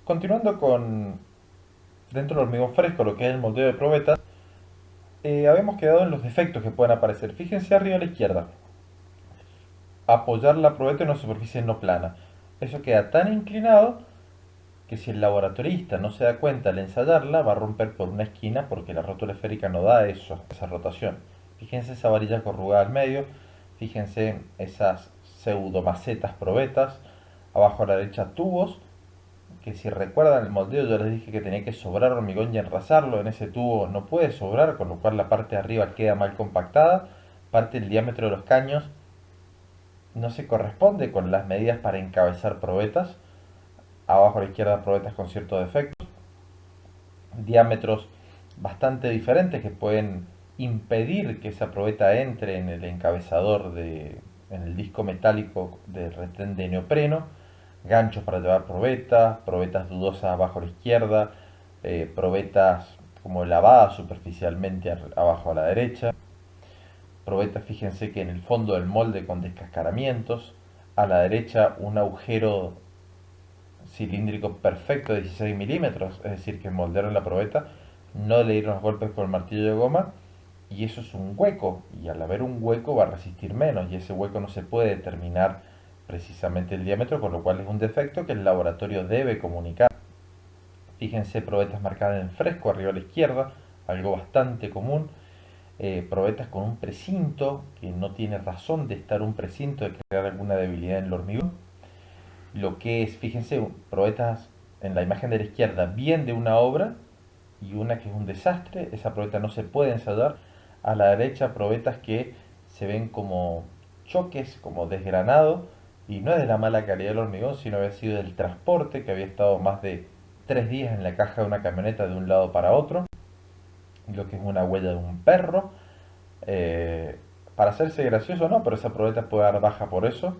Continuando con dentro del hormigón fresco, lo que es el moldeo de probetas, habíamos quedado en los defectos que pueden aparecer. Fíjense arriba a la izquierda, apoyar la probeta en una superficie no plana. Eso queda tan inclinado que si el laboratorista no se da cuenta al ensayarla, va a romper por una esquina porque la rótula esférica no da eso, esa rotación. Fíjense esa varilla corrugada al medio, fíjense esas pseudomacetas probetas, abajo a la derecha tubos, que si recuerdan el moldeo yo les dije que tenía que sobrar hormigón y enrasarlo, en ese tubo no puede sobrar, con lo cual la parte de arriba queda mal compactada, parte del diámetro de los caños no se corresponde con las medidas para encabezar probetas, abajo a la izquierda probetas con cierto defecto, diámetros bastante diferentes que pueden impedir que esa probeta entre en el encabezador en el disco metálico del retén de neopreno, ganchos para llevar probetas, probetas dudosas abajo a la izquierda, probetas como lavadas superficialmente abajo a la derecha, probetas, fíjense que en el fondo del molde con descascaramientos, a la derecha un agujero cilíndrico perfecto de 16 milímetros, es decir, que moldearon la probeta, no le dieron los golpes con el martillo de goma y eso es un hueco y al haber un hueco va a resistir menos y ese hueco no se puede determinar precisamente el diámetro, con lo cual es un defecto que el laboratorio debe comunicar. Fíjense probetas marcadas en fresco arriba a la izquierda, algo bastante común. Probetas con un precinto, que no tiene razón de estar un precinto, de crear alguna debilidad en el hormigón. Lo que es, fíjense, probetas en la imagen de la izquierda, bien de una obra y una que es un desastre, esa probeta no se puede ensayar. A la derecha, probetas que se ven como choques, como desgranado, y no es de la mala calidad del hormigón, sino había sido del transporte, que había estado más de 3 días en la caja de una camioneta de un lado para otro, lo que es una huella de un perro. Eh, para hacerse gracioso no, pero esa probeta puede dar baja por eso.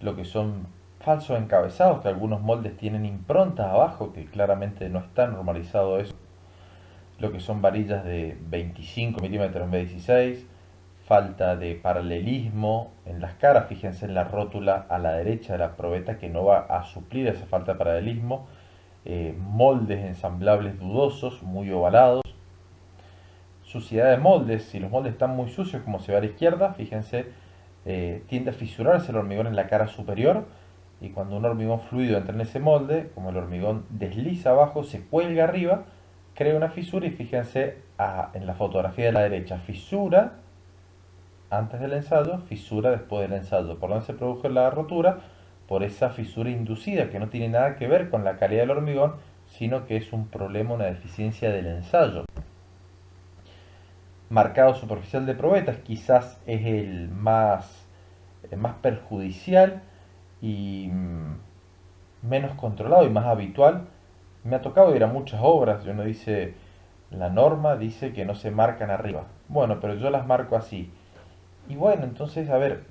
Lo que son falsos encabezados, que algunos moldes tienen improntas abajo, que claramente no está normalizado eso. Lo que son varillas de 25 milímetros en vez de 16, falta de paralelismo en las caras, fíjense en la rótula a la derecha de la probeta que no va a suplir esa falta de paralelismo, moldes ensamblables dudosos, muy ovalados, suciedad de moldes, si los moldes están muy sucios como se ve a la izquierda, fíjense, tiende a fisurarse el hormigón en la cara superior y cuando un hormigón fluido entra en ese molde, como el hormigón desliza abajo, se cuelga arriba, crea una fisura y fíjense en la fotografía de la derecha, fisura antes del ensayo, fisura después del ensayo. ¿Por dónde se produjo la rotura? Por esa fisura inducida que no tiene nada que ver con la calidad del hormigón, sino que es un problema, una deficiencia del ensayo. Marcado superficial de probetas quizás es el más perjudicial y menos controlado y más habitual. Me ha tocado ir a muchas obras y uno dice, la norma dice que no se marcan arriba. Bueno, pero yo las marco así. Y bueno, entonces, a ver,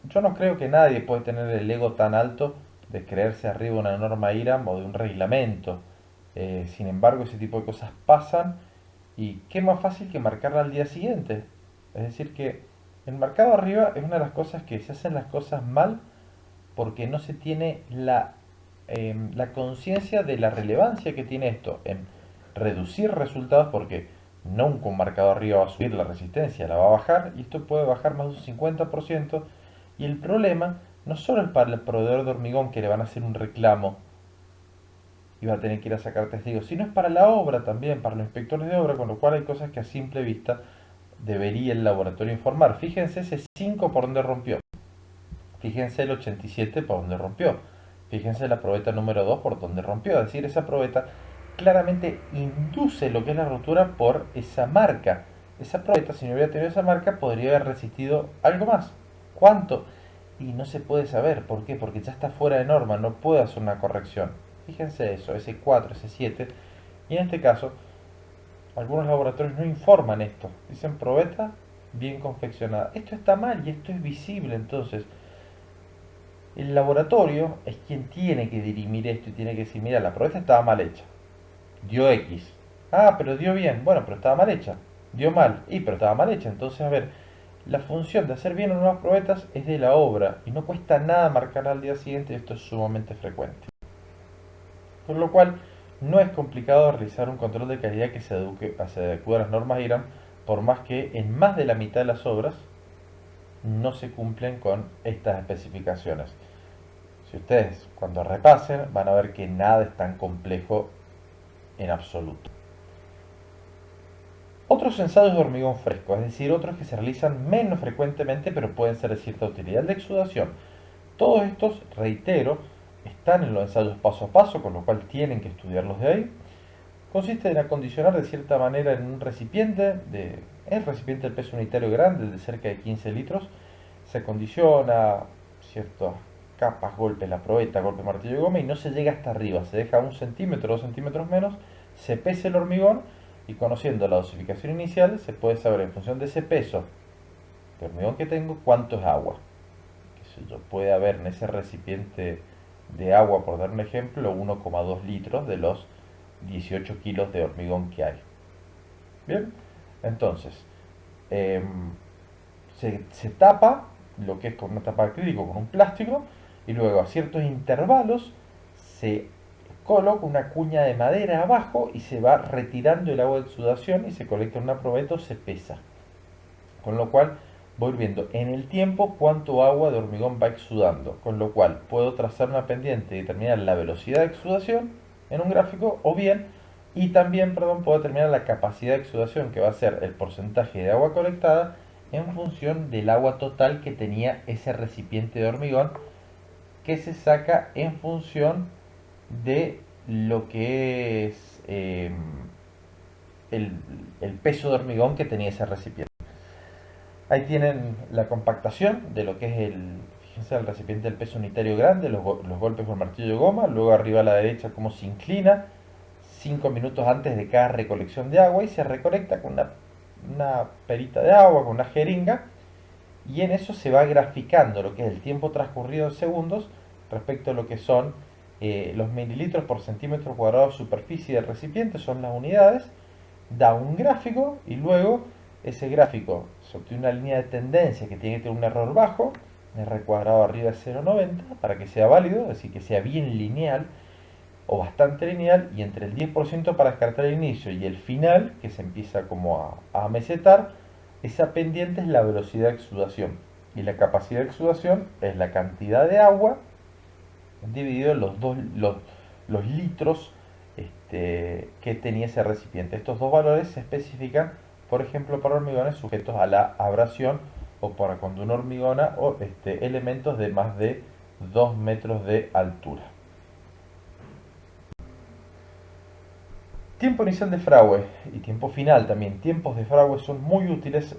yo no creo que nadie puede tener el ego tan alto de creerse arriba de una norma IRAM o de un reglamento. Sin embargo, ese tipo de cosas pasan y qué más fácil que marcarla al día siguiente. Es decir, que el marcado arriba es una de las cosas que se hacen las cosas mal porque no se tiene la conciencia de la relevancia que tiene esto en reducir resultados porque nunca un marcado arriba va a subir la resistencia, la va a bajar y esto puede bajar más de un 50% y el problema no solo es para el proveedor de hormigón que le van a hacer un reclamo y va a tener que ir a sacar testigos, sino es para la obra también, para los inspectores de obra, con lo cual hay cosas que a simple vista debería el laboratorio informar. Fíjense ese 5 por donde rompió, fíjense el 87 por donde rompió, fíjense la probeta número 2 por donde rompió, es decir, esa probeta claramente induce lo que es la rotura por esa marca. Esa probeta, si no hubiera tenido esa marca, podría haber resistido algo más. ¿Cuánto? Y no se puede saber. ¿Por qué? Porque ya está fuera de norma, no puede hacer una corrección. Fíjense eso, ese 4 ese 7 y en este caso, algunos laboratorios no informan esto. Dicen probeta bien confeccionada. Esto está mal y esto es visible. Entonces, el laboratorio es quien tiene que dirimir esto y tiene que decir, mira, la probeta estaba mal hecha. Dio X. Ah, pero dio bien. Bueno, pero estaba mal hecha. Dio mal. Y pero estaba mal hecha. Entonces, a ver, la función de hacer bien o nuevas probetas es de la obra y no cuesta nada marcar al día siguiente y esto es sumamente frecuente. Por lo cual no es complicado realizar un control de calidad que se adecue a las normas IRAM, por más que en más de la mitad de las obras no se cumplen con estas especificaciones. Si ustedes cuando repasen van a ver que nada es tan complejo en absoluto. Otros ensayos de hormigón fresco, es decir, otros que se realizan menos frecuentemente pero pueden ser de cierta utilidad. El de exudación. Todos estos, reitero, están en los ensayos paso a paso, con lo cual tienen que estudiarlos de ahí. Consiste en acondicionar de cierta manera en un recipiente, el recipiente del peso unitario grande, el de cerca de 15 litros, se acondiciona ciertas capas, golpes, la probeta, golpe, martillo y goma, y no se llega hasta arriba, se deja 1 centímetro, 2 centímetros menos, se pesa el hormigón y conociendo la dosificación inicial se puede saber en función de ese peso de hormigón que tengo cuánto es agua. Puede haber en ese recipiente de agua, por dar un ejemplo, 1,2 litros de los 18 kilos de hormigón que hay. Bien, entonces eh, se tapa lo que es con una tapa de acrílico, con un plástico, y luego a ciertos intervalos se coloca una cuña de madera abajo y se va retirando el agua de exudación y se colecta en una probeta o se pesa. Con lo cual voy viendo en el tiempo cuánto agua de hormigón va exudando, con lo cual puedo trazar una pendiente y determinar la velocidad de exudación en un gráfico, o bien, y también, perdón, puedo determinar la capacidad de exudación, que va a ser el porcentaje de agua colectada en función del agua total que tenía ese recipiente de hormigón, que se saca en función de lo que es el, el peso de hormigón que tenía ese recipiente. Ahí tienen la compactación de lo que es fíjense, el recipiente del peso unitario grande, los golpes con martillo de goma, luego arriba a la derecha cómo se inclina 5 minutos antes de cada recolección de agua y se recolecta con una perita de agua, con una jeringa, y en eso se va graficando lo que es el tiempo transcurrido en segundos respecto a lo que son los mililitros por centímetro cuadrado de superficie del recipiente, son las unidades, da un gráfico y luego ese gráfico se obtiene una línea de tendencia que tiene que tener un error bajo, R cuadrado arriba de 0,90 para que sea válido, es decir, que sea bien lineal o bastante lineal, y entre el 10% para descartar el inicio y el final, que se empieza como a mesetar, esa pendiente es la velocidad de exudación. Y la capacidad de exudación es la cantidad de agua dividido en los litros que tenía ese recipiente. Estos dos valores se especifican, por ejemplo, para hormigones sujetos a la abrasión o para cuando una hormigona o elementos de más de 2 metros de altura. Tiempo inicial de fragüe y tiempo final también. Tiempos de fragüe son muy útiles,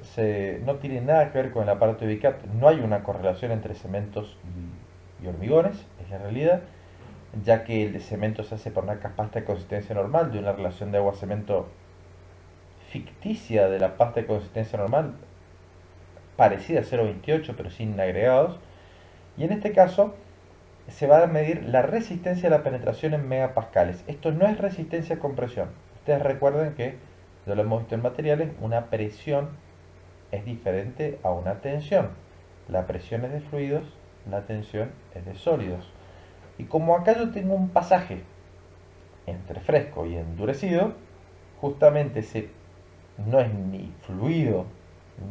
no tienen nada que ver con el aparato de Vicat, no hay una correlación entre cementos y hormigones, es la realidad, ya que el de cemento se hace por una pasta de consistencia normal, de una relación de agua-cemento ficticia de la pasta de consistencia normal, parecida a 0,28 pero sin agregados, y en este caso se va a medir la resistencia a la penetración en megapascales. Esto no es resistencia a compresión. Ustedes recuerden que, ya lo hemos visto en materiales, una presión es diferente a una tensión. La presión es de fluidos, la tensión es de sólidos. Y como acá yo tengo un pasaje entre fresco y endurecido, justamente ese no es ni fluido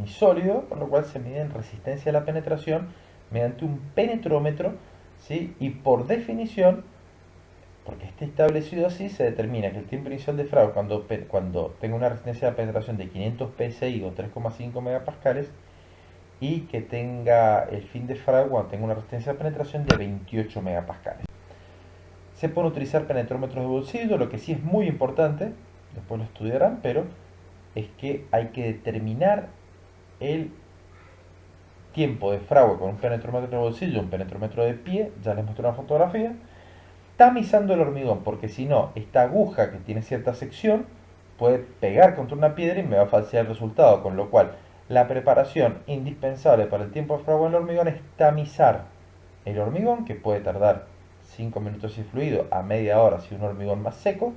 ni sólido, por lo cual se mide en resistencia a la penetración mediante un penetrómetro, ¿sí? Y por definición, porque esté establecido así, se determina que el tiempo inicial de fragua cuando tenga una resistencia a la penetración de 500 psi o 3,5 megapascales, y que tenga el fin de fragua cuando tenga una resistencia de penetración de 28 megapascales. Se pueden utilizar penetrómetros de bolsillo, lo que sí es muy importante, después lo estudiarán, pero es que hay que determinar el tiempo de fragua con un penetrómetro de bolsillo, un penetrómetro de pie, ya les mostré una fotografía, tamizando el hormigón, porque si no, esta aguja que tiene cierta sección puede pegar contra una piedra y me va a falsear el resultado, con lo cual la preparación indispensable para el tiempo de fragua en el hormigón es tamizar el hormigón, que puede tardar 5 minutos si fluido a media hora si un hormigón más seco,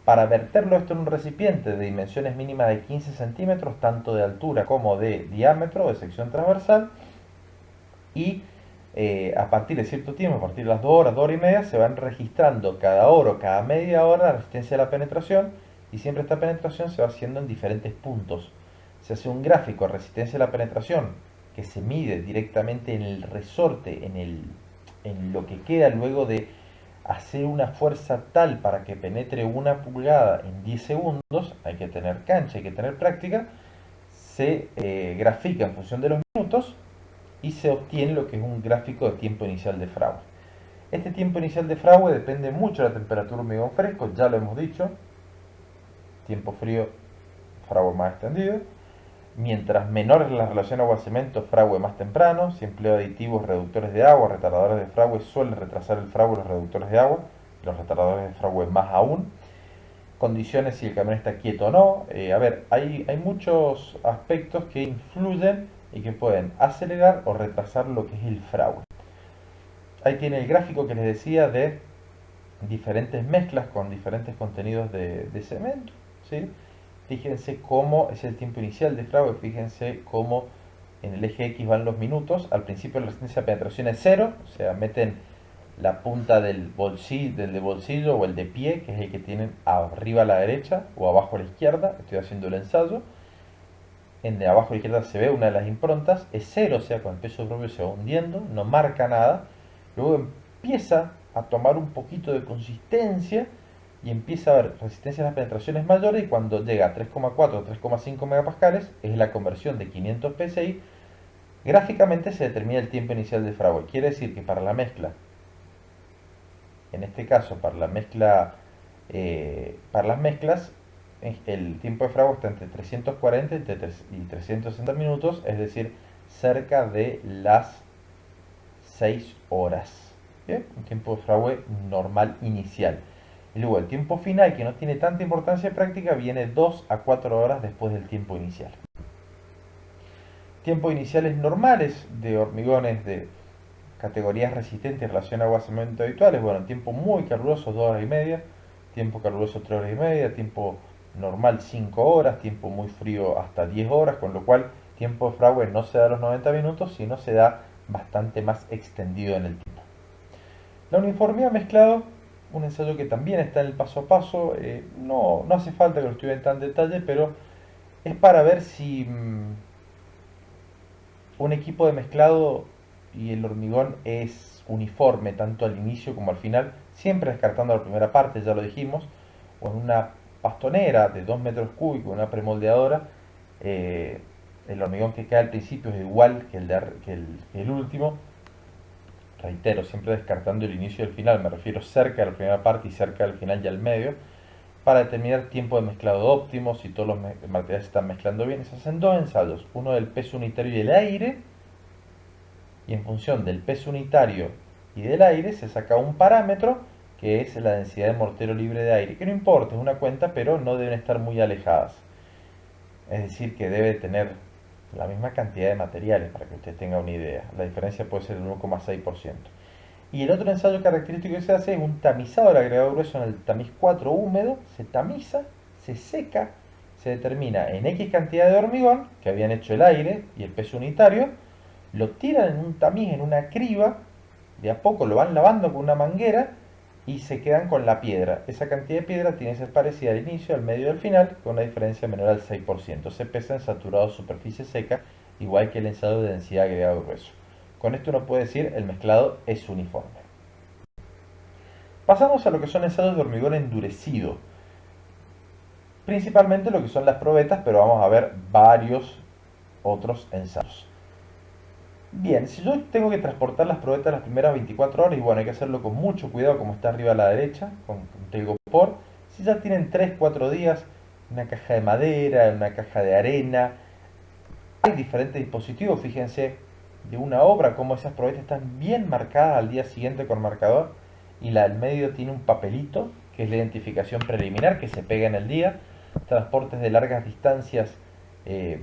para verterlo esto en un recipiente de dimensiones mínimas de 15 centímetros, tanto de altura como de diámetro, de sección transversal, y A partir de cierto tiempo, a partir de las 2 horas, 2 horas y media, se van registrando cada hora o cada media hora la resistencia de la penetración y siempre esta penetración se va haciendo en diferentes puntos. Se hace un gráfico de resistencia de la penetración que se mide directamente en el resorte, en lo que queda luego de hacer una fuerza tal para que penetre 1 pulgada en 10 segundos. Hay que tener cancha, hay que tener práctica. Se grafica en función de los minutos y se obtiene lo que es un gráfico de tiempo inicial de Fraude. Este tiempo inicial de Fraude depende mucho de la temperatura hormigón fresco, ya lo hemos dicho. Tiempo frío, Fraude más extendido. Mientras menor es la relación agua-cemento, Fraude más temprano. Si empleo aditivos reductores de agua, retardadores de Fraude, suelen retrasar el Fraude los reductores de agua. Los retardadores de Fraude más aún. Condiciones si el camión está quieto o no. Hay muchos aspectos que influyen y que pueden acelerar o retrasar lo que es el Fraude. Ahí tiene el gráfico que les decía de diferentes mezclas con diferentes contenidos de cemento, ¿sí? Fíjense cómo es el tiempo inicial de Fraude, fíjense cómo en el eje X van los minutos. Al principio la resistencia de penetración es 0, o sea, meten la punta del de bolsillo o el de pie, que es el que tienen arriba a la derecha o abajo a la izquierda. Estoy haciendo el ensayo. En de abajo a la izquierda se ve una de las improntas, es 0, o sea, con el peso propio se va hundiendo, no marca nada. Luego empieza a tomar un poquito de consistencia y empieza a haber resistencia a las penetraciones mayores, y cuando llega a 3,4 o 3,5 megapascales es la conversión de 500 psi. Gráficamente se determina el tiempo inicial de Fraude. Quiere decir que para la mezcla, en este caso para las mezclas, el tiempo de Fraude está entre 340 y 360 minutos, es decir, cerca de las 6 horas. ¿Bien? Un tiempo de Fraude normal inicial. Y luego el tiempo final, que no tiene tanta importancia práctica, viene 2 a 4 horas después del tiempo inicial. Tiempos iniciales normales de hormigones de categorías resistentes en relación a agua-cemento habituales. Bueno, tiempo muy caluroso 2 horas y media, tiempo caluroso 3 horas y media, tiempo normal 5 horas, tiempo muy frío hasta 10 horas, con lo cual tiempo de Fraude no se da a los 90 minutos, sino se da bastante más extendido en el tiempo. La uniformidad mezclado, un ensayo que también está en el paso a paso, no hace falta que lo estudien tan detalle, pero es para ver si un equipo de mezclado y el hormigón es uniforme tanto al inicio como al final, siempre descartando la primera parte, ya lo dijimos, o en una pastonera de 2 metros cúbicos, una premoldeadora, eh, el hormigón que cae al principio es igual que el último. Reitero, siempre descartando el inicio y el final, me refiero cerca de la primera parte y cerca del final y al medio, para determinar tiempo de mezclado óptimo, si todos los materiales se están mezclando bien. Se hacen 2 ensayos, uno del peso unitario y del aire, y en función del peso unitario y del aire se saca un parámetro que es la densidad de mortero libre de aire, que no importa, es una cuenta, pero no deben estar muy alejadas. Es decir, que debe tener la misma cantidad de materiales para que usted tenga una idea. La diferencia puede ser del 1,6%. Y el otro ensayo característico que se hace es un tamizado del agregado grueso en el tamiz 4 húmedo, se tamiza, se seca, se determina en X cantidad de hormigón, que habían hecho el aire y el peso unitario, lo tiran en un tamiz, en una criba, de a poco lo van lavando con una manguera y se quedan con la piedra. Esa cantidad de piedra tiene que ser parecida al inicio, al medio y al final, con una diferencia menor al 6%. Se pesa en saturado superficie seca, igual que el ensayo de densidad agregado grueso. Con esto uno puede decir el mezclado es uniforme. Pasamos a lo que son ensayos de hormigón endurecido. Principalmente lo que son las probetas, pero vamos a ver varios otros ensayos. Bien, si yo tengo que transportar las probetas las primeras 24 horas, y bueno, hay que hacerlo con mucho cuidado, como está arriba a la derecha, con telgopor. Si ya tienen 3-4 días, una caja de madera, una caja de arena, hay diferentes dispositivos, fíjense, de una obra, como esas probetas están bien marcadas al día siguiente con marcador, y la del medio tiene un papelito, que es la identificación preliminar, que se pega en el día. Transportes de largas distancias, eh,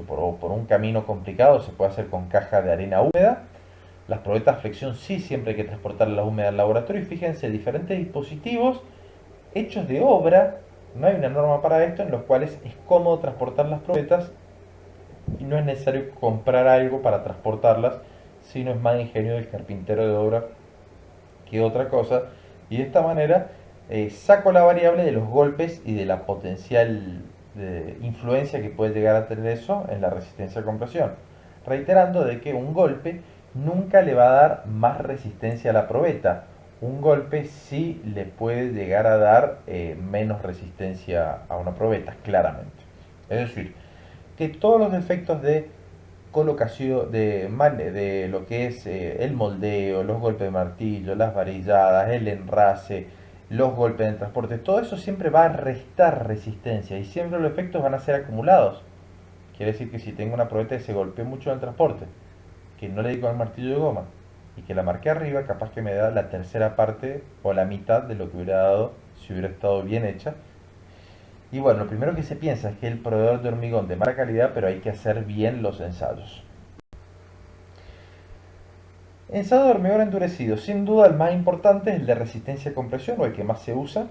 por un camino complicado, se puede hacer con caja de arena húmeda. Las probetas flexión sí, siempre hay que transportar la húmeda al laboratorio. Y fíjense, diferentes dispositivos hechos de obra, no hay una norma para esto, en los cuales es cómodo transportar las probetas y no es necesario comprar algo para transportarlas, sino es más ingenio del carpintero de obra que otra cosa, y de esta manera saco la variable de los golpes y de la potencial influencia que puede llegar a tener eso en la resistencia a compresión, reiterando de que un golpe nunca le va a dar más resistencia a la probeta, un golpe sí le puede llegar a dar menos resistencia a una probeta, claramente. Es decir, que todos los defectos de colocación de lo que es el moldeo, los golpes de martillo, las varilladas, el enrase, los golpes en transporte, todo eso siempre va a restar resistencia y siempre los efectos van a ser acumulados. Quiere decir que si tengo una probeta que se golpeó mucho en el transporte, que no le di con el martillo de goma y que la marqué arriba, capaz que me da la tercera parte o la mitad de lo que hubiera dado si hubiera estado bien hecha. Y bueno, lo primero que se piensa es que el proveedor de hormigón de mala calidad, pero hay que hacer bien los ensayos. Ensayo de hormigón endurecido, sin duda el más importante es el de resistencia a compresión o el que más se usa.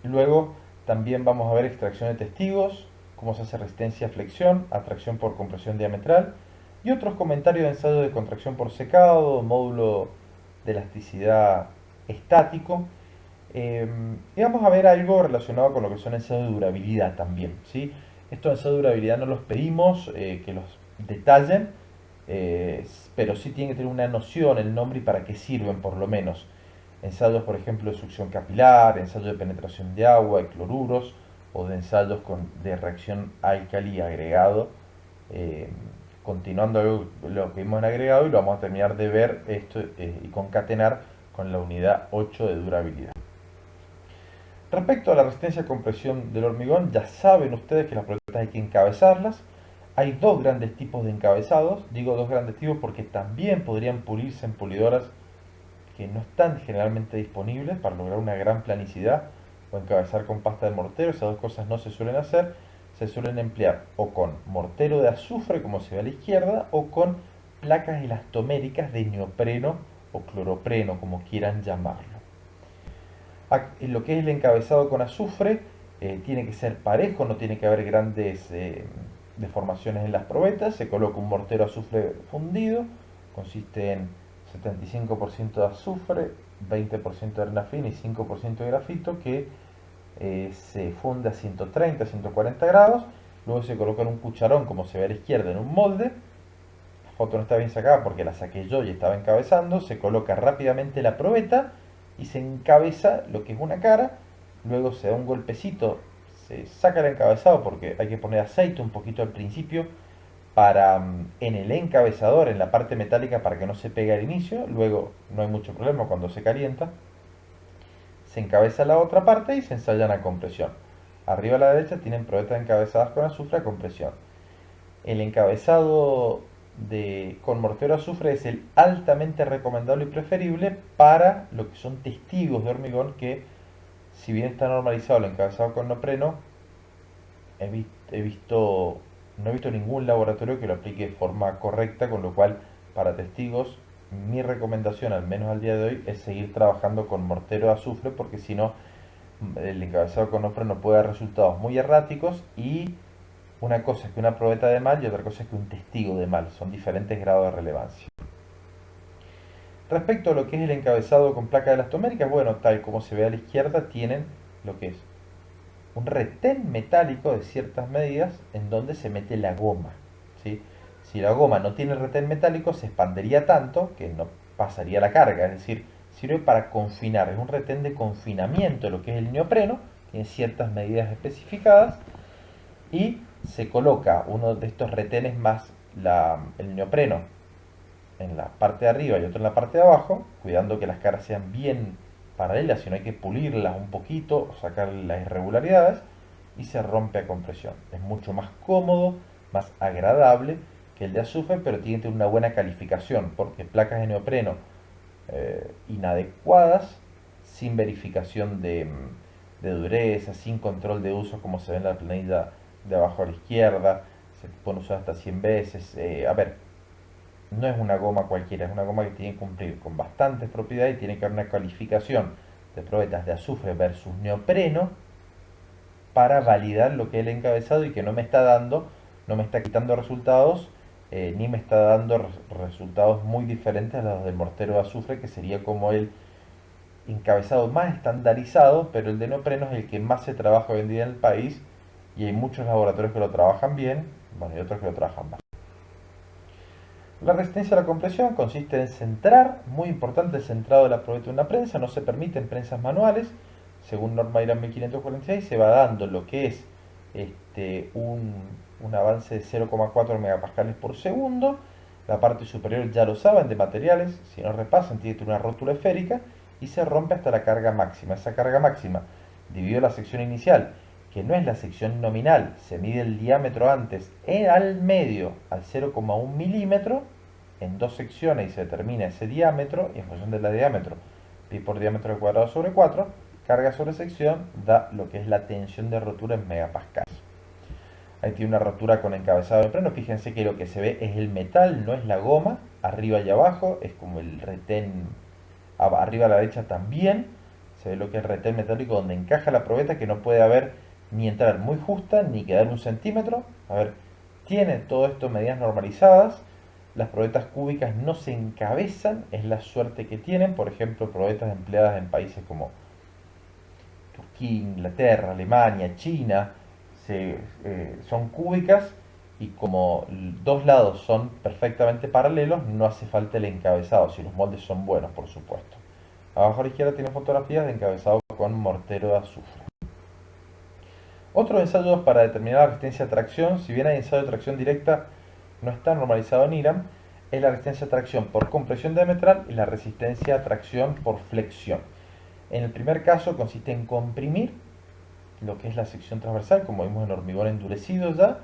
Luego también vamos a ver extracción de testigos, cómo se hace resistencia a flexión, atracción por compresión diametral y otros comentarios de ensayo de contracción por secado, módulo de elasticidad estático. Y vamos a ver algo relacionado con lo que son ensayos de durabilidad también, ¿sí? Estos ensayos de durabilidad no los pedimos que los detallen, pero sí tienen que tener una noción, el nombre y para qué sirven por lo menos. Ensayos, por ejemplo, de succión capilar, ensayos de penetración de agua y cloruros, o de ensayos de reacción álcali agregado. Eh, Continuando lo que vimos en agregado y lo vamos a terminar de ver esto y concatenar con la unidad 8 de durabilidad. Respecto a la resistencia a compresión del hormigón, ya saben ustedes que las probetas hay que encabezarlas. Hay dos grandes tipos de encabezados, digo dos grandes tipos porque también podrían pulirse en pulidoras que no están generalmente disponibles para lograr una gran planicidad o encabezar con pasta de mortero. Esas dos cosas no se suelen hacer, se suelen emplear o con mortero de azufre como se ve a la izquierda o con placas elastoméricas de neopreno o cloropreno como quieran llamarlo. Lo que es el encabezado con azufre tiene que ser parejo, no tiene que haber grandes deformaciones en las probetas. Se coloca un mortero azufre fundido, consiste en 75% de azufre, 20% de arena fina y 5% de grafito que se funde a 130, 140 grados. Luego se coloca en un cucharón, como se ve a la izquierda, en un molde. La foto no está bien sacada porque la saqué yo y estaba encabezando. Se coloca rápidamente la probeta y se encabeza lo que es una cara. Luego se da un golpecito, se saca el encabezado porque hay que poner aceite un poquito al principio para en el encabezador, en la parte metálica para que no se pegue al inicio. Luego no hay mucho problema cuando se calienta. Se encabeza la otra parte y se ensayan a compresión. Arriba a la derecha tienen probetas encabezadas con azufre a compresión. El encabezado con mortero azufre es el altamente recomendable y preferible para lo que son testigos de hormigón que, si bien está normalizado el encabezado con neopreno, no he visto ningún laboratorio que lo aplique de forma correcta, con lo cual para testigos mi recomendación, al menos al día de hoy, es seguir trabajando con mortero de azufre porque si no el encabezado con neopreno puede dar resultados muy erráticos y una cosa es que una probeta de mal y otra cosa es que un testigo de mal. Son diferentes grados de relevancia. Respecto a lo que es el encabezado con placa elastomérica, bueno, tal como se ve a la izquierda, tienen lo que es un retén metálico de ciertas medidas en donde se mete la goma. ¿Sí? Si la goma no tiene retén metálico, se expandería tanto que no pasaría la carga. Es decir, sirve para confinar. Es un retén de confinamiento de lo que es el neopreno. Tiene ciertas medidas especificadas y se coloca uno de estos retenes más el neopreno en la parte de arriba y otro en la parte de abajo, cuidando que las caras sean bien paralelas, si no hay que pulirlas un poquito, sacar las irregularidades y se rompe a compresión. Es mucho más cómodo, más agradable que el de azufre, pero tiene que tener una buena calificación, porque placas de neopreno inadecuadas, sin verificación de dureza, sin control de uso como se ve en la planilla de abajo a la izquierda, se puede usar hasta 100 veces. A ver, no es una goma cualquiera, es una goma que tiene que cumplir con bastantes propiedades y tiene que haber una calificación de probetas de azufre versus neopreno para validar lo que es el encabezado y que no me está dando no me está quitando resultados, ni me está dando resultados muy diferentes a los del mortero de azufre, que sería como el encabezado más estandarizado, pero el de neopreno es el que más se trabaja hoy en día en el país, y hay muchos laboratorios que lo trabajan bien, bueno, y otros que lo trabajan mal. La resistencia a la compresión consiste en centrar, muy importante el centrado de la probeta en una prensa, no se permiten prensas manuales, según norma IRAN 1546 se va dando lo que es un avance de 0,4 megapascales por segundo, la parte superior ya lo saben de materiales, si no repasan tiene una rótula esférica y se rompe hasta la carga máxima. Esa carga máxima dividido la sección inicial, que no es la sección nominal, se mide el diámetro antes al medio al 0,1 milímetro en dos secciones y se determina ese diámetro y en función del diámetro pi por diámetro al cuadrado sobre 4 carga sobre sección da lo que es la tensión de rotura en megapascales. Ahí tiene una rotura con encabezado de freno, fíjense que lo que se ve es el metal, no es la goma, arriba y abajo, es como el retén, arriba a la derecha también, se ve lo que es el retén metálico donde encaja la probeta, que no puede haber ni entrar muy justa ni quedar 1 centímetro. A ver, tiene todo esto medidas normalizadas, las probetas cúbicas no se encabezan, es la suerte que tienen, por ejemplo, probetas empleadas en países como Turquía, Inglaterra, Alemania, China, son cúbicas y como dos lados son perfectamente paralelos, no hace falta el encabezado, si los moldes son buenos, por supuesto. Abajo a la izquierda tiene fotografías de encabezado con mortero de azufre. Otros ensayos para determinar la resistencia a tracción, si bien hay ensayo de tracción directa, no está normalizado en IRAM, es la resistencia a tracción por compresión diametral y la resistencia a tracción por flexión. En el primer caso consiste en comprimir lo que es la sección transversal, como vimos en hormigón endurecido ya,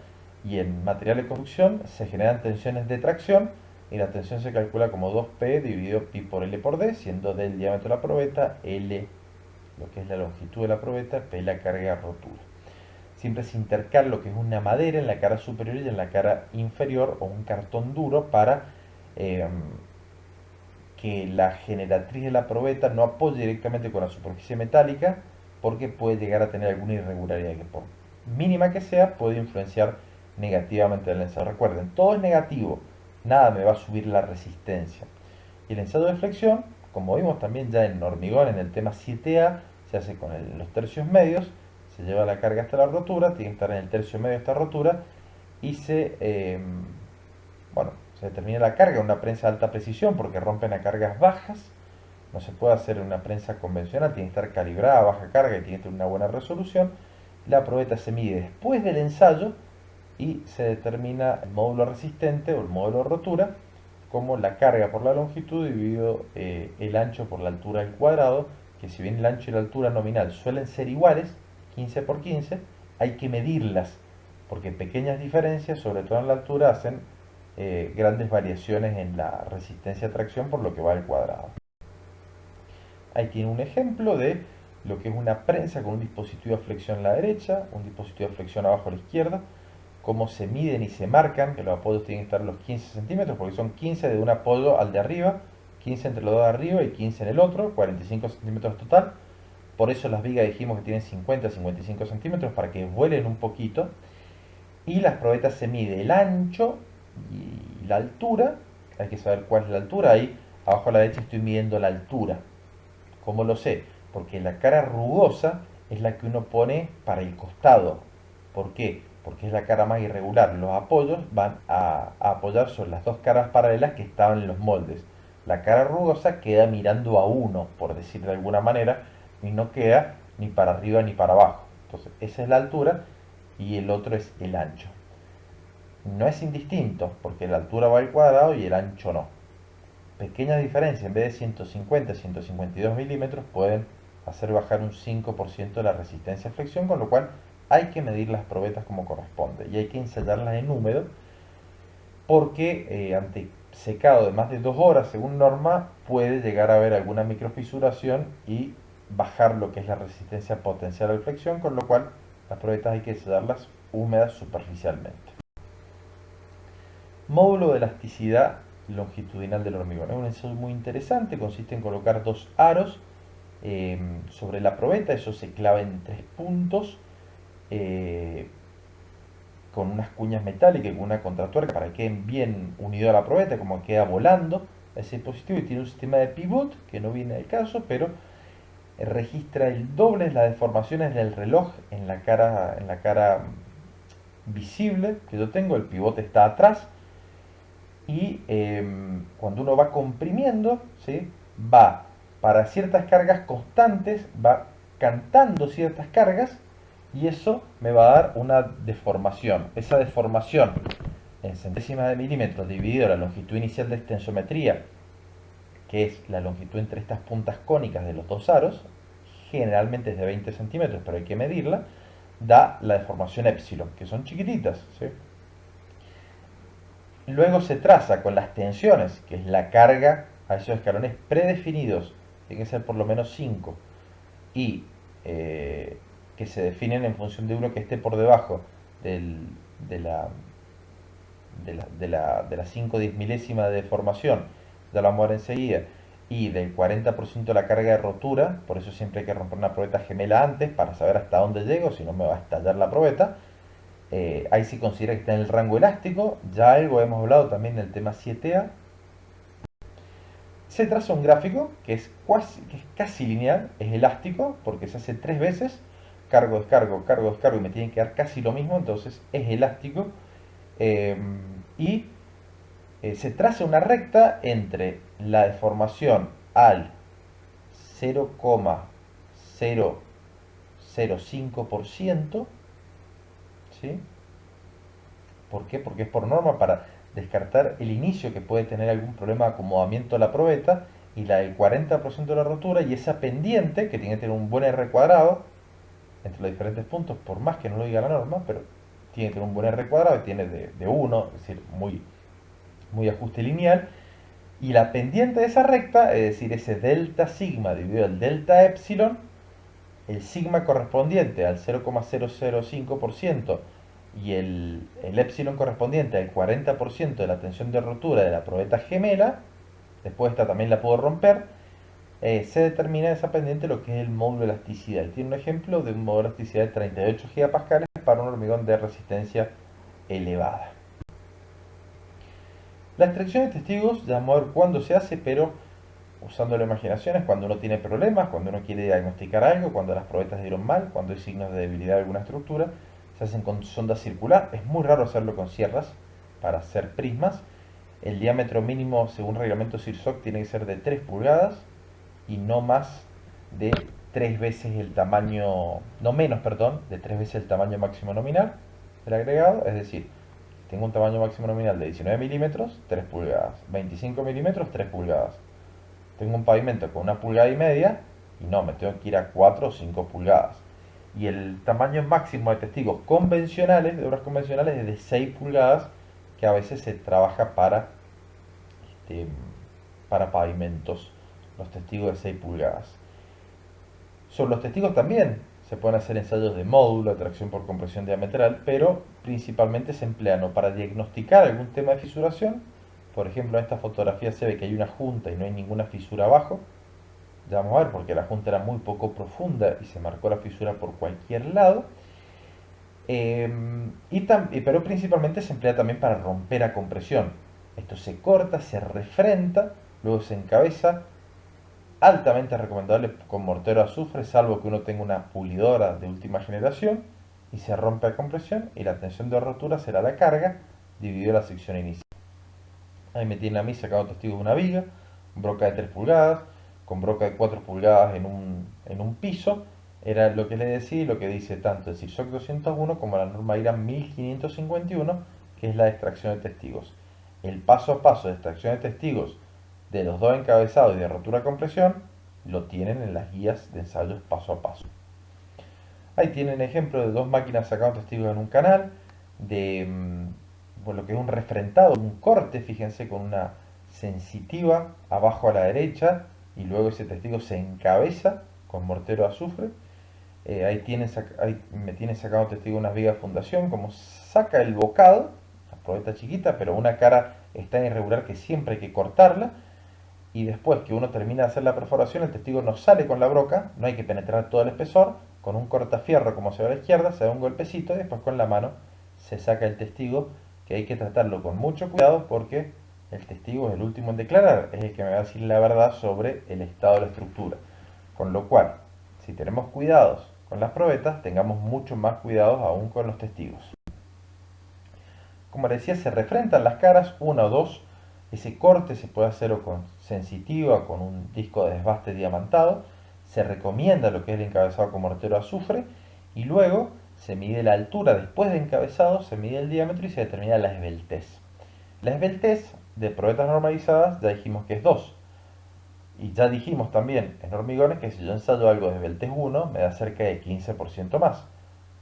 y en material de construcción se generan tensiones de tracción y la tensión se calcula como 2P dividido pi por L por D, siendo D el diámetro de la probeta, L lo que es la longitud de la probeta, P la carga de rotura. Siempre se intercala lo que es una madera en la cara superior y en la cara inferior o un cartón duro para eh, que la generatriz de la probeta no apoye directamente con la superficie metálica porque puede llegar a tener alguna irregularidad que por mínima que sea puede influenciar negativamente el ensayo. Recuerden, todo es negativo, nada me va a subir la resistencia. Y el ensayo de flexión, como vimos también ya en hormigón en el tema 7A, se hace con los tercios medios, se lleva la carga hasta la rotura, tiene que estar en el tercio medio de esta rotura y bueno, se determina la carga, una prensa de alta precisión porque rompen a cargas bajas, no se puede hacer una prensa convencional, tiene que estar calibrada a baja carga y tiene que tener una buena resolución. La probeta se mide después del ensayo y se determina el módulo resistente o el módulo de rotura como la carga por la longitud dividido el ancho por la altura al cuadrado, que si bien el ancho y la altura nominal suelen ser iguales, 15 por 15, hay que medirlas, porque pequeñas diferencias, sobre todo en la altura, hacen grandes variaciones en la resistencia a tracción por lo que va al cuadrado. Ahí tiene un ejemplo de lo que es una prensa con un dispositivo de flexión a la derecha, un dispositivo de flexión abajo a la izquierda, cómo se miden y se marcan, que los apoyos tienen que estar los 15 centímetros, porque son 15 de un apoyo al de arriba, 15 entre los dos de arriba y 15 en el otro, 45 centímetros total. Por eso las vigas dijimos que tienen 50-55 centímetros para que vuelen un poquito. Y las probetas se mide el ancho y la altura. Hay que saber cuál es la altura. Ahí abajo a la derecha estoy midiendo la altura. ¿Cómo lo sé? Porque la cara rugosa es la que uno pone para el costado. ¿Por qué? Porque es la cara más irregular. Los apoyos van a apoyar sobre las dos caras paralelas que estaban en los moldes. La cara rugosa queda mirando a uno, por decir de alguna manera, y no queda ni para arriba ni para abajo. Entonces, esa es la altura y el otro es el ancho. No es indistinto, porque la altura va al cuadrado y el ancho no. Pequeñas diferencias, en vez de 150 152 milímetros, pueden hacer bajar un 5% la resistencia a flexión, con lo cual hay que medir las probetas como corresponde y hay que ensayarlas en húmedo porque ante secado de más de 2 horas según norma puede llegar a haber alguna microfisuración y bajar lo que es la resistencia potencial a la flexión, con lo cual las probetas hay que ensayarlas húmedas superficialmente. Módulo de elasticidad longitudinal del hormigón. Es un ensayo muy interesante, consiste en colocar dos aros sobre la probeta, eso se clava en 3 puntos. con unas cuñas metálicas y con una contratuerca para que queden bien unido a la probeta, como queda volando ese dispositivo, y tiene un sistema de pivot que no viene al caso, pero registra el doble de las deformaciones del reloj en la cara visible que yo tengo. El pivote está atrás y cuando uno va comprimiendo, ¿sí? Va para ciertas cargas constantes, va cantando ciertas cargas, y eso me va a dar una deformación. Esa deformación en centésimas de milímetro dividido la longitud inicial de extensometría, que es la longitud entre estas puntas cónicas de los dos aros, generalmente es de 20 centímetros, pero hay que medirla, da la deformación épsilon, que son chiquititas, ¿sí? Luego se traza con las tensiones, que es la carga a esos escalones predefinidos, tienen que ser por lo menos 5, y que se definen en función de uno que esté por debajo del, de la de la 5 10 milésima de deformación, ya lo vamos a ver enseguida, y del 40% de la carga de rotura, por eso siempre hay que romper una probeta gemela antes para saber hasta dónde llego, si no me va a estallar la probeta. Ahí se considera que está en el rango elástico, ya algo hemos hablado también del tema 7A. Se traza un gráfico que es casi lineal, es elástico, porque se hace 3 veces, cargo, descargo, cargo, descargo, y me tiene que dar casi lo mismo, entonces es elástico. Eh, y Se traza una recta entre la deformación al 0,005%, ¿sí? ¿Por qué? Porque es por norma para descartar el inicio que puede tener algún problema de acomodamiento de la probeta, y la del 40% de la rotura, y esa pendiente que tiene que tener un buen R cuadrado entre los diferentes puntos, por más que no lo diga la norma, pero tiene que tener un buen R cuadrado y tiene de 1, es decir, muy ajuste lineal. Y la pendiente de esa recta, es decir, ese delta sigma dividido el delta epsilon, el sigma correspondiente al 0,005% y el epsilon correspondiente al 40% de la tensión de rotura de la probeta gemela, después esta también la puedo romper, se determina esa pendiente lo que es el módulo de elasticidad. Y tiene un ejemplo de un módulo de elasticidad de 38 gigapascales para un hormigón de resistencia elevada. La extracción de testigos, ya vamos a ver cuándo se hace, pero usando la imaginación, es cuando uno tiene problemas, cuando uno quiere diagnosticar algo, cuando las probetas dieron mal, cuando hay signos de debilidad de alguna estructura. Se hacen con sonda circular. Es muy raro hacerlo con sierras para hacer prismas. El diámetro mínimo, según reglamento CIRSOC, tiene que ser de 3 pulgadas y no más de 3 veces el tamaño, no menos, perdón, de 3 veces el tamaño máximo nominal del agregado. Es decir, tengo un tamaño máximo nominal de 19 milímetros, 3 pulgadas, 25 milímetros, 3 pulgadas. Tengo un pavimento con 1,5 pulgadas y no, me tengo que ir a 4 o 5 pulgadas. Y el tamaño máximo de testigos convencionales, de obras convencionales, es de 6 pulgadas, que a veces se trabaja este, para pavimentos, los testigos de 6 pulgadas. Sobre los testigos también se pueden hacer ensayos de módulo, de tracción por compresión diametral, pero principalmente se emplean o para diagnosticar algún tema de fisuración. Por ejemplo, en esta fotografía se ve que hay una junta y no hay ninguna fisura abajo. Ya vamos a ver, porque la junta era muy poco profunda y se marcó la fisura por cualquier lado. Pero principalmente se emplea también para romper a compresión. Esto se corta, se refrenta, luego se encabeza. Altamente recomendable con mortero a azufre, salvo que uno tenga una pulidora de última generación, y se rompe a compresión, y la tensión de rotura será la carga dividido la sección inicial. Ahí me tiene a mí sacado testigo de una viga, broca de 3 pulgadas, con broca de 4 pulgadas en un piso. Era lo que le decía y lo que dice tanto el CIRSOC 201 como la norma IRAM 1551, que es la extracción de testigos. El paso a paso de extracción de testigos de los dos encabezados y de rotura a compresión lo tienen en las guías de ensayos paso a paso. Ahí tienen ejemplo de dos máquinas sacando testigos en un canal, de lo que es un refrentado, un corte, fíjense, con una sensitiva abajo a la derecha, y luego ese testigo se encabeza con mortero de azufre. Ahí me tiene sacado testigo unas vigas de fundación, como saca el bocado, la probeta chiquita, pero una cara es tan irregular que siempre hay que cortarla. Y después que uno termina de hacer la perforación, el testigo no sale con la broca, no hay que penetrar todo el espesor, con un cortafierro como se ve a la izquierda, se da un golpecito y después con la mano se saca el testigo, que hay que tratarlo con mucho cuidado porque el testigo es el último en declarar, es el que me va a decir la verdad sobre el estado de la estructura. Con lo cual, si tenemos cuidados con las probetas, tengamos mucho más cuidados aún con los testigos. Como decía, se refrentan las caras, una o dos. Ese corte se puede hacer o con sensitiva o con un disco de desbaste diamantado. Se recomienda lo que es el encabezado con mortero de azufre y luego se mide la altura. Después de encabezado se mide el diámetro y se determina la esbeltez. La esbeltez de probetas normalizadas ya dijimos que es 2. Y ya dijimos también en hormigones que si yo ensayo algo de esbeltez 1 me da cerca de 15% más.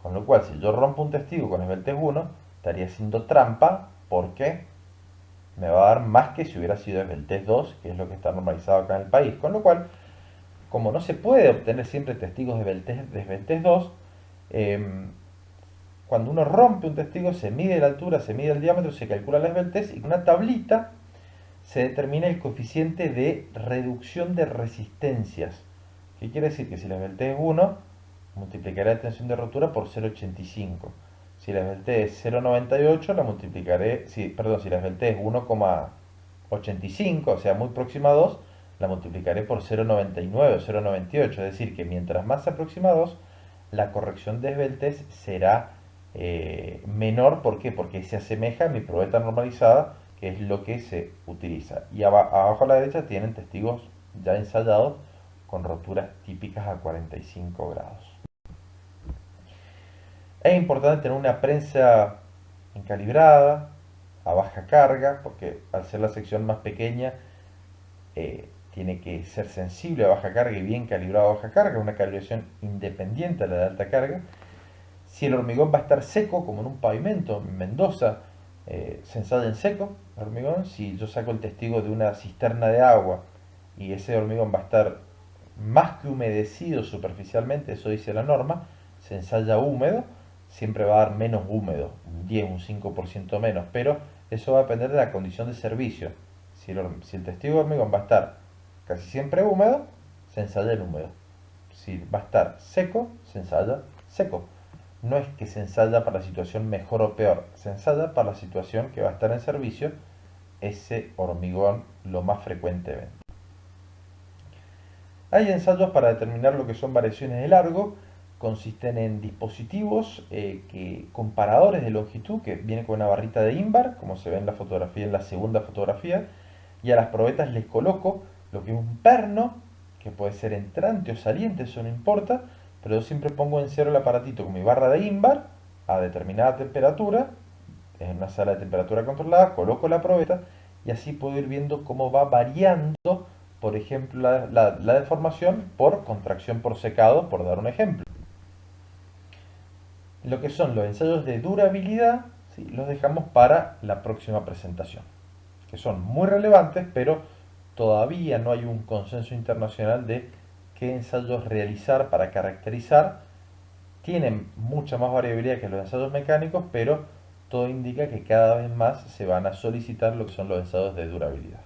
Con lo cual, si yo rompo un testigo con esbeltez 1, estaría haciendo trampa porque me va a dar más que si hubiera sido esbeltez 2, que es lo que está normalizado acá en el país. Con lo cual, como no se puede obtener siempre testigos de esbeltez 2, cuando uno rompe un testigo se mide la altura, se mide el diámetro, se calcula la esbeltez y con una tablita se determina el coeficiente de reducción de resistencias. ¿Qué quiere decir? Que si la esbeltez es 1, multiplicaré la tensión de rotura por 0,85. Si la esbeltez es 0,98, la multiplicaré, perdón, si la esbeltez es 1,85, o sea, muy próxima a 2, la multiplicaré por 0,99 o 0,98. Es decir, que mientras más se aproxima a 2, la corrección de esbeltez será menor. ¿Por qué? Porque se asemeja a mi probeta normalizada, que es lo que se utiliza. Y abajo a la derecha tienen testigos ya ensayados con roturas típicas a 45 grados. Es importante tener una prensa encalibrada, a baja carga, porque al ser la sección más pequeña, tiene que ser sensible a baja carga y bien calibrado a baja carga, una calibración independiente a la de alta carga. Si el hormigón va a estar seco, como en un pavimento, en Mendoza, se ensaya en seco el hormigón. Si yo saco el testigo de una cisterna de agua y ese hormigón va a estar más que humedecido superficialmente, eso dice la norma, se ensaya húmedo, siempre va a dar menos húmedo, un 10, un 5% menos, pero eso va a depender de la condición de servicio. Si el testigo de hormigón va a estar casi siempre húmedo, se ensaya en húmedo. Si va a estar seco, se ensaya seco. No es que se ensaya para la situación mejor o peor, se ensaya para la situación que va a estar en servicio ese hormigón lo más frecuentemente. Hay ensayos para determinar lo que son variaciones de largo, consisten en dispositivos comparadores de longitud que vienen con una barrita de ínbar, como se ve en la fotografía, en la segunda fotografía, y a las probetas les coloco lo que es un perno, que puede ser entrante o saliente, eso no importa, pero yo siempre pongo en cero el aparatito con mi barra de ínbar a determinada temperatura, en una sala de temperatura controlada, coloco la probeta y así puedo ir viendo cómo va variando, por ejemplo, la deformación por contracción por secado, por dar un ejemplo. Lo que son los ensayos de durabilidad, ¿sí?, los dejamos para la próxima presentación, que son muy relevantes, pero todavía no hay un consenso internacional de qué ensayos realizar para caracterizar. Tienen mucha más variabilidad que los ensayos mecánicos, pero todo indica que cada vez más se van a solicitar lo que son los ensayos de durabilidad.